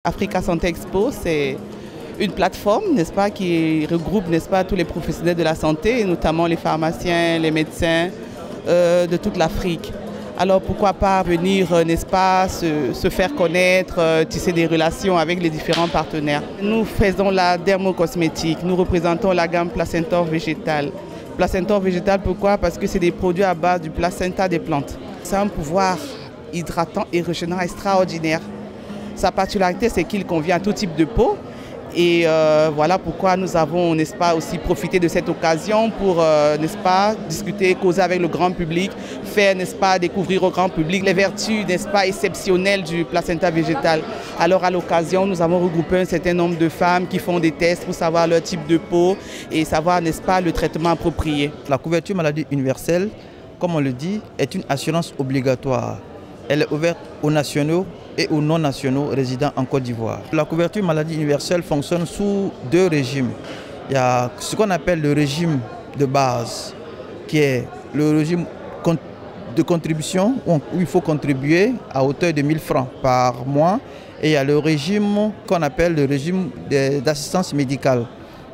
Africa Santé Expo, c'est une plateforme, n'est-ce pas, qui regroupe, n'est-ce pas, tous les professionnels de la santé, et notamment les pharmaciens, les médecins de toute l'Afrique. Alors pourquoi pas venir, n'est-ce pas, se faire connaître, tisser des relations avec les différents partenaires. Nous faisons la dermocosmétique, nous représentons la gamme Placentor végétale. Placentor végétal, pourquoi? Parce que c'est des produits à base du placenta des plantes. C'est un pouvoir hydratant et régénérant extraordinaire. Sa particularité, c'est qu'il convient à tout type de peau. Et voilà pourquoi nous avons, n'est-ce pas, aussi profité de cette occasion pour, n'est-ce pas, discuter, causer avec le grand public, faire, n'est-ce pas, découvrir au grand public les vertus, n'est-ce pas, exceptionnelles du placenta végétal. Alors à l'occasion, nous avons regroupé un certain nombre de femmes qui font des tests pour savoir leur type de peau et savoir, n'est-ce pas, le traitement approprié. La couverture maladie universelle, comme on le dit, est une assurance obligatoire. Elle est ouverte aux nationaux et aux non-nationaux résidant en Côte d'Ivoire. La couverture maladie universelle fonctionne sous deux régimes. Il y a ce qu'on appelle le régime de base, qui est le régime de contribution, où il faut contribuer à hauteur de 1000 francs par mois. Et il y a le régime qu'on appelle le régime d'assistance médicale.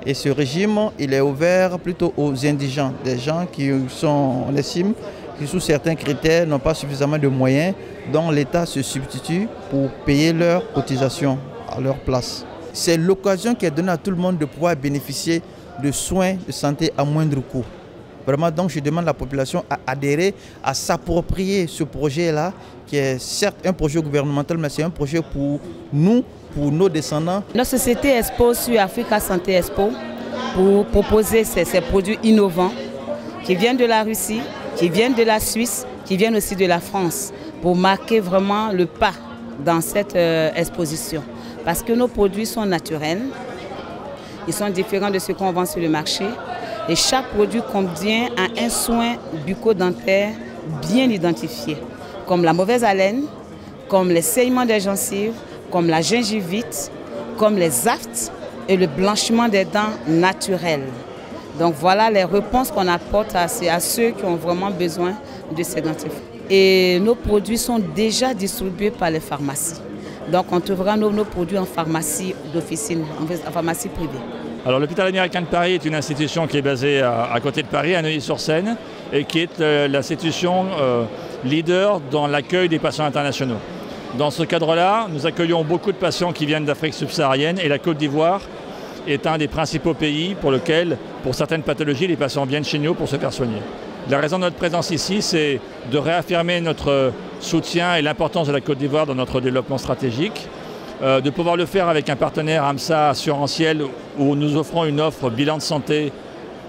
Et ce régime, il est ouvert plutôt aux indigents, des gens qui sont, on estime, qui sous certains critères n'ont pas suffisamment de moyens, dont l'État se substitue pour payer leurs cotisations à leur place. C'est l'occasion qui est donnée à tout le monde de pouvoir bénéficier de soins de santé à moindre coût. Vraiment, donc je demande à la population à adhérer, à s'approprier ce projet-là, qui est certes un projet gouvernemental, mais c'est un projet pour nous, pour nos descendants. Notre société expose sur Africa Santé Expo pour proposer ces produits innovants qui viennent de la Russie, qui viennent de la Suisse, qui viennent aussi de la France, pour marquer vraiment le pas dans cette exposition. Parce que nos produits sont naturels, ils sont différents de ce qu'on vend sur le marché, et chaque produit contient un soin bucco-dentaire bien identifié, comme la mauvaise haleine, comme les saignements des gencives, comme la gingivite, comme les aftes et le blanchiment des dents naturelles. Donc voilà les réponses qu'on apporte à ceux qui ont vraiment besoin de ces dentifrices. Et nos produits sont déjà distribués par les pharmacies. Donc on trouvera nos produits en pharmacie d'officine, en pharmacie privée. Alors l'hôpital américain de Paris est une institution qui est basée à côté de Paris, à Neuilly-sur-Seine, et qui est l'institution leader dans l'accueil des patients internationaux. Dans ce cadre-là, nous accueillons beaucoup de patients qui viennent d'Afrique subsaharienne et la Côte d'Ivoire est un des principaux pays pour lequel, pour certaines pathologies, les patients viennent chez nous pour se faire soigner. La raison de notre présence ici, c'est de réaffirmer notre soutien et l'importance de la Côte d'Ivoire dans notre développement stratégique, de pouvoir le faire avec un partenaire AMSA assurantiel où nous offrons une offre bilan de santé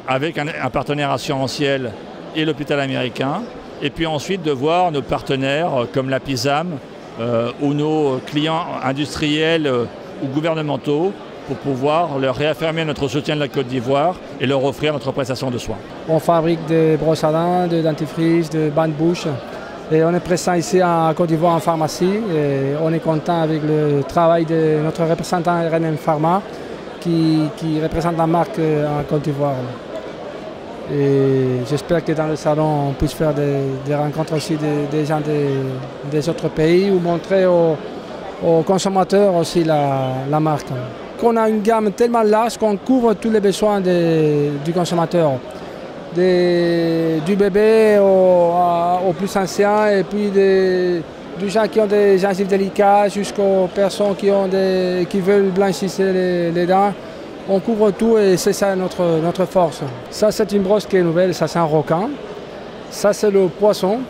avec un partenaire assurantiel et l'hôpital américain, et puis ensuite de voir nos partenaires comme la PISAM ou nos clients industriels ou gouvernementaux pour pouvoir leur réaffirmer notre soutien de la Côte d'Ivoire et leur offrir notre prestation de soins. On fabrique des brosses à dents, de dentifrice, de bains de bouche. Et on est présent ici en Côte d'Ivoire en pharmacie. Et on est content avec le travail de notre représentant RNM Pharma qui représente la marque en Côte d'Ivoire. Et j'espère que dans le salon, on puisse faire des rencontres aussi des gens des autres pays ou montrer aux consommateurs aussi la marque. On a une gamme tellement large qu'on couvre tous les besoins du consommateur. Du bébé au plus ancien et puis des gens qui ont des gencives délicates jusqu'aux personnes qui veulent blanchir les dents. On couvre tout et c'est ça notre force. Ça c'est une brosse qui est nouvelle, ça c'est un requin. Ça c'est le poisson.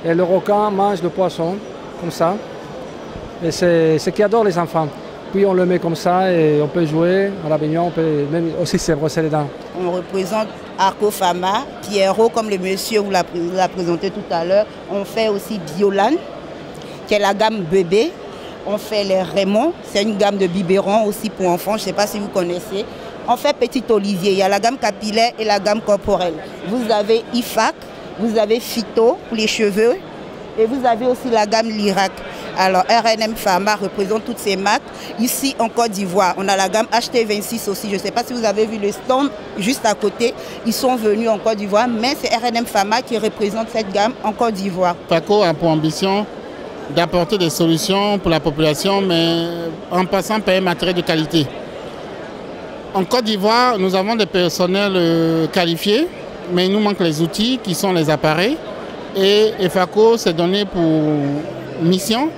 Et le requin mange le poisson, comme ça. Et c'est ce qu'adorent les enfants. Puis on le met comme ça et on peut jouer à la baignoire, on peut même aussi se brosser les dents. On représente Arco Pharma, Pierrot comme le monsieur vous l'a présenté tout à l'heure. On fait aussi Biolan, qui est la gamme bébé. On fait les Raymond, c'est une gamme de biberons aussi pour enfants, je ne sais pas si vous connaissez. On fait Petit Olivier, il y a la gamme capillaire et la gamme corporelle. Vous avez IFAC, vous avez Phyto pour les cheveux et vous avez aussi la gamme Lirac. Alors RNM Pharma représente toutes ces marques. Ici en Côte d'Ivoire, on a la gamme HT26 aussi. Je ne sais pas si vous avez vu le stand juste à côté. Ils sont venus en Côte d'Ivoire, mais c'est RNM Pharma qui représente cette gamme en Côte d'Ivoire. Paco a pour ambition d'apporter des solutions pour la population, mais en passant par un matériel de qualité. En Côte d'Ivoire, nous avons des personnels qualifiés, mais il nous manque les outils qui sont les appareils. Et EFACO s'est donné pour mission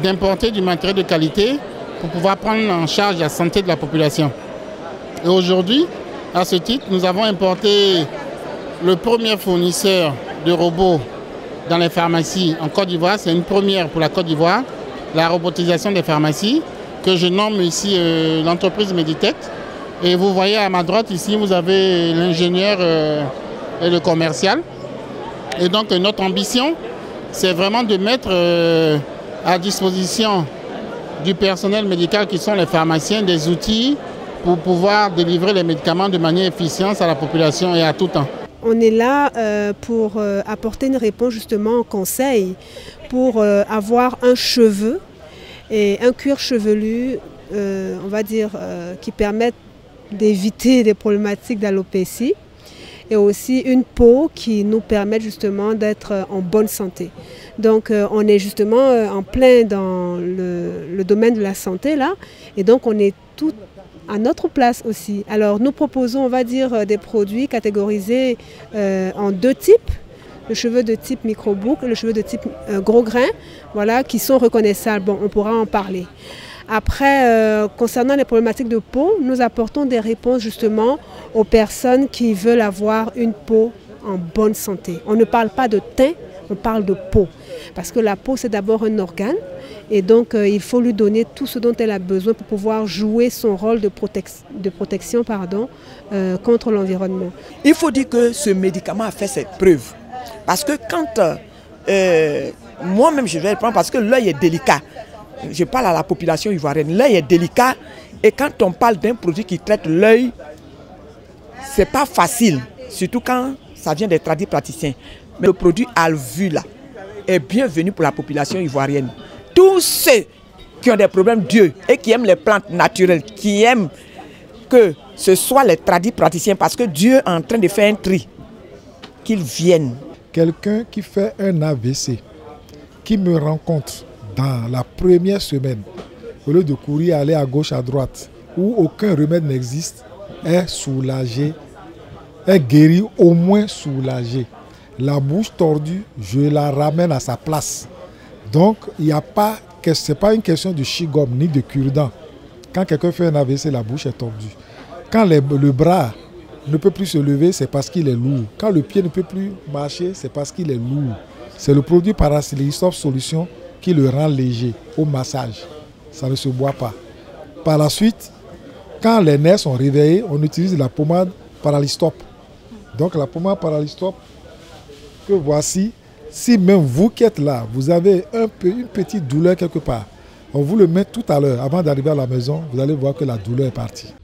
d'importer du matériel de qualité pour pouvoir prendre en charge la santé de la population. Et aujourd'hui, à ce titre, nous avons importé le premier fournisseur de robots dans les pharmacies en Côte d'Ivoire. C'est une première pour la Côte d'Ivoire, la robotisation des pharmacies, que je nomme ici l'entreprise Meditech. Et vous voyez à ma droite ici, vous avez l'ingénieur et le commercial. Et donc notre ambition, c'est vraiment de mettre à disposition du personnel médical qui sont les pharmaciens des outils pour pouvoir délivrer les médicaments de manière efficiente à la population et à tout temps. On est là pour apporter une réponse justement au conseil, pour avoir un cheveu et un cuir chevelu, on va dire, qui permettent d'éviter des problématiques d'alopécie et aussi une peau qui nous permet justement d'être en bonne santé. Donc on est justement en plein dans le domaine de la santé là et donc on est tout à notre place aussi. Alors nous proposons, on va dire, des produits catégorisés en deux types. Le cheveu de type micro-boucle et le cheveu de type gros grain, voilà, qui sont reconnaissables. Bon, on pourra en parler. Après, concernant les problématiques de peau, nous apportons des réponses justement aux personnes qui veulent avoir une peau en bonne santé. On ne parle pas de teint, on parle de peau. Parce que la peau, c'est d'abord un organe. Et donc, il faut lui donner tout ce dont elle a besoin pour pouvoir jouer son rôle de protection contre l'environnement. Il faut dire que ce médicament a fait ses preuves. Parce que quand moi-même, je vais le prendre parce que l'œil est délicat. Je parle à la population ivoirienne. L'œil est délicat et quand on parle d'un produit qui traite l'œil, c'est pas facile. Surtout quand ça vient des praticiens. Mais le produit Alvula est bienvenu pour la population ivoirienne. Tous ceux qui ont des problèmes d'yeux et qui aiment les plantes naturelles, qui aiment que ce soit les praticiens, parce que Dieu est en train de faire un tri, qu'ils viennent. Quelqu'un qui fait un AVC, qui me rencontre dans la première semaine, au lieu de courir, aller à gauche, à droite, où aucun remède n'existe, est soulagé, est guéri, au moins soulagé. La bouche tordue, je la ramène à sa place. Donc, il n'y a pas, ce n'est pas une question de chewing-gum ni de cure-dent. Quand quelqu'un fait un AVC, la bouche est tordue. Quand le bras ne peut plus se lever, c'est parce qu'il est lourd. Quand le pied ne peut plus marcher, c'est parce qu'il est lourd. C'est le produit Paracylistop Solution qui le rend léger au massage. Ça ne se boit pas. Par la suite, quand les nerfs sont réveillés, on utilise la pommade Paralystop. Donc la pommade Paralystop que voici, si même vous qui êtes là, vous avez une petite douleur quelque part, on vous le met tout à l'heure. Avant d'arriver à la maison, vous allez voir que la douleur est partie.